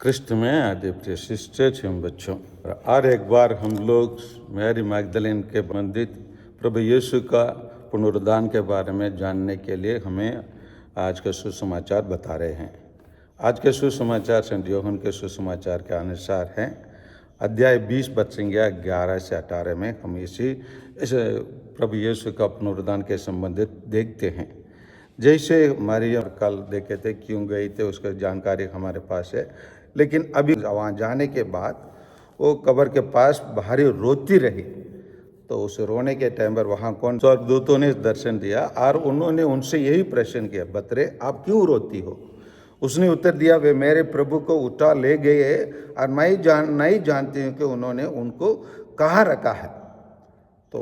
क्रिस्त में आदि प्रिय सिस्टर्स एवं बच्चों, और एक बार हम लोग मैरी मैगदलीन के संबंधित प्रभु यीशु का पुनरुद्धान के बारे में जानने के लिए हमें आज के सुसमाचार बता रहे हैं। आज के सुसमाचार संत यूहन्ना के सुसमाचार के अनुसार हैं। अध्याय 20 बचेंगे 11 से 18 में हम इस प्रभु यीशु का पुनरुद्धान के संबंधित देखते हैं। जैसे मरियम कल देखे थे क्यों गई थे उसका जानकारी हमारे पास है, लेकिन अभी वहाँ जाने के बाद वो कब्र के पास भारी रोती रही। तो उस रोने के टाइम पर वहाँ कौन स्वर्गदूतों ने दर्शन दिया और उन्होंने उनसे यही प्रश्न किया, बतरे आप क्यों रोती हो? उसने उत्तर दिया, वे मेरे प्रभु को उठा ले गए और मैं नहीं जानती हूँ कि उन्होंने उनको कहाँ रखा है। तो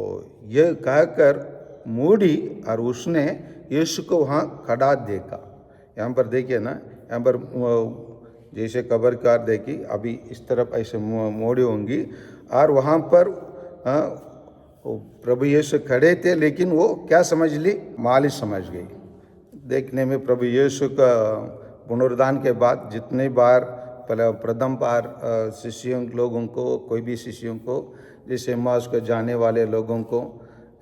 ये कहकर मूडी और उसने यीशु को वहाँ खड़ा देखा। यहाँ पर देखिए ना, यहाँ पर जैसे कब्रकार देखी अभी इस तरफ ऐसे मोड़ी होंगी और वहाँ पर प्रभु यीशु खड़े थे, लेकिन वो क्या समझ ली? माली समझ गई। देखने में प्रभु यीशु का पुनरुद्धान के बाद जितने बार प्रथम बार शिष्यों लोगों को, कोई भी शिष्यों को, जैसे मास को जाने वाले लोगों को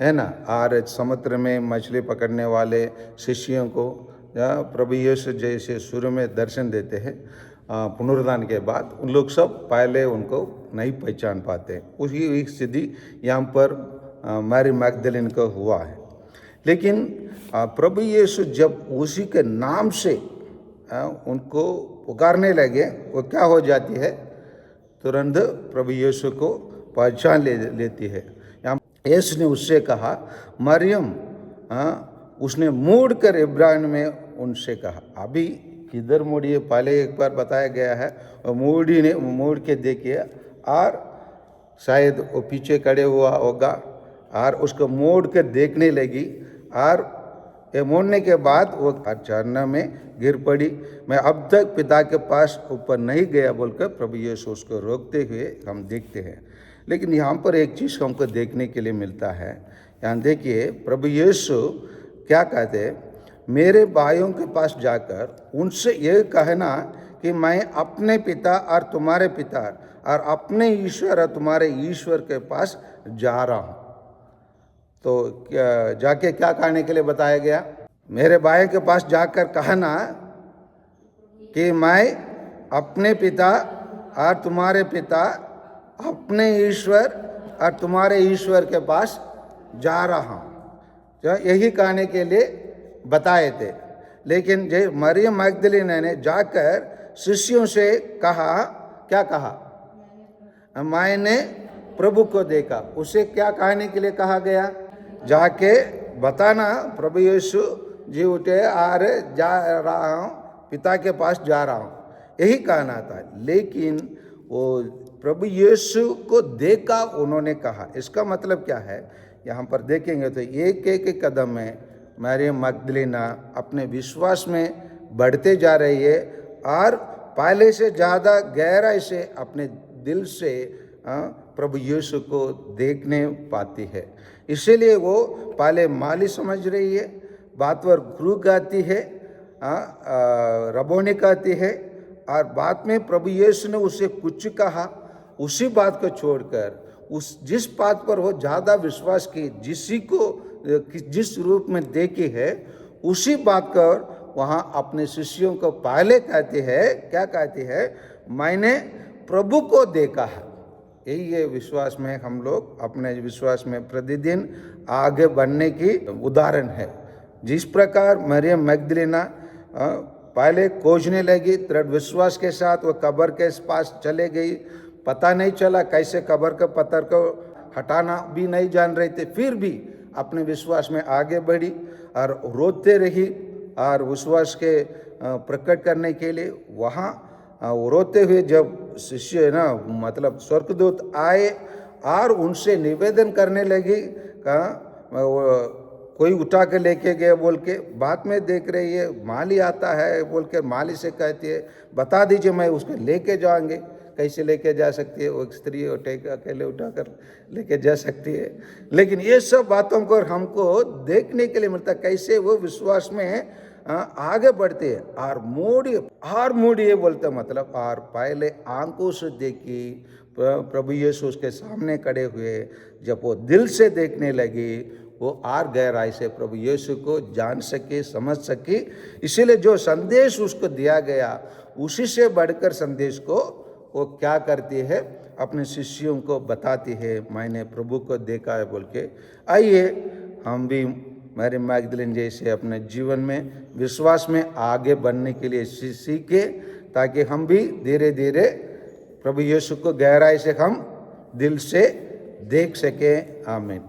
है ना, और समुद्र में मछली पकड़ने वाले शिष्यों को प्रभु यीशु जैसे शुरू में दर्शन देते हैं, पुनरुद्धान के बाद उन लोग सब पहले उनको नहीं पहचान पाते। उसी स्थिति यहाँ पर मैरी मैगदलीन को हुआ है। लेकिन प्रभु यीशु जब उसी के नाम से उनको पुकारने लगे, वो क्या हो जाती है? तुरंत प्रभु यीशु को पहचान लेती है। यहाँ यीशु ने उससे कहा, मरियम। उसने मुड़ कर इब्रानी में उनसे कहा। अभी किधर मुड़िए? पहले एक बार बताया गया है, और मूडी ने मुड़ के देखिए और शायद वो पीछे खड़े हुआ होगा और उसको मोड़ कर देखने लगी और ये मोड़ने के बाद वो झरना में गिर पड़ी। मैं अब तक पिता के पास ऊपर नहीं गया बोलकर प्रभु यीशु उसको रोकते हुए हम देखते हैं। लेकिन यहाँ पर एक चीज़ हमको देखने के लिए मिलता है। यहाँ देखिए प्रभु यीशु क्या कहते हैं, मेरे भाइयों के पास जाकर उनसे ये कहना कि मैं अपने पिता और तुम्हारे पिता और अपने ईश्वर और तुम्हारे ईश्वर के पास जा रहा हूँ। तो क्या जाके क्या कहने के लिए बताया गया? मेरे भाई के पास जाकर कहना कि मैं अपने पिता और तुम्हारे पिता, अपने ईश्वर और तुम्हारे ईश्वर के पास जा रहा हूँ। तो यही कहने के लिए बताए थे। लेकिन जो मरियम मैगदलीन ने जाकर शिष्यों से कहा, क्या कहा? मैंने प्रभु को देखा। उसे क्या कहने के लिए कहा गया? जाके बताना प्रभु यीशु जी उठे और जा रहा हूँ, पिता के पास जा रहा हूँ, यही कहना था। लेकिन वो प्रभु यीशु को देखा उन्होंने कहा। इसका मतलब क्या है? यहाँ पर देखेंगे तो एक एक कदम में मरियम मैगदलीना अपने विश्वास में बढ़ते जा रही है और पहले से ज़्यादा गहराई से अपने दिल से प्रभु यीशु को देखने पाती है। इसीलिए वो पहले माली समझ रही है, बात पर गुरु कहती है, रबोनी कहती है, और बाद में प्रभु यीशु ने उसे कुछ कहा, उसी बात को छोड़कर उस जिस बात पर वो ज़्यादा विश्वास की, जिस रूप में देखी है, उसी बात कर वहाँ अपने शिष्यों को पहले कहती है, क्या कहती है? मैंने प्रभु को देखा है। यही है विश्वास में हम लोग अपने विश्वास में प्रतिदिन आगे बढ़ने की उदाहरण है। जिस प्रकार मरियम मैगदलीना पहले खोजने लगी, दृढ़ विश्वास के साथ वो कब्र के पास चले गई। पता नहीं चला कैसे कब्र के पत्थर को हटाना भी नहीं जान रहे थे, फिर भी अपने विश्वास में आगे बढ़ी और रोते रही और विश्वास के प्रकट करने के लिए वहाँ रोते हुए जब शिष्य ना, मतलब स्वर्गदूत आए और उनसे निवेदन करने लगी, कोई उठा के लेके गए बोल के, बाद में देख रही है माली आता है बोल के माली से कहती है, बता दीजिए मैं उसको लेके जाएंगे। कैसे लेके जा सकती है? वो स्त्री अकेले उठाकर लेके जा सकती है। लेकिन ये सब बातों को हमको देखने के लिए मिलता, कैसे वो विश्वास में आगे बढ़ते हैं और मूडिए बोलते मतलब और पहले आंखों से देखी प्रभु यीशु उसके सामने खड़े हुए, जब वो दिल से देखने लगी वो और गहराई से प्रभु यीशु को जान सके, समझ सके। इसीलिए जो संदेश उसको दिया गया उसी से बढ़कर संदेश को वो क्या करती है, अपने शिष्यों को बताती है, मैंने प्रभु को देखा है बोल के। आइए हम भी मैरी मैगदलीन जैसे अपने जीवन में विश्वास में आगे बढ़ने के लिए सीखे, ताकि हम भी धीरे धीरे प्रभु यीशु को गहराई से हम दिल से देख सकें। आमीन।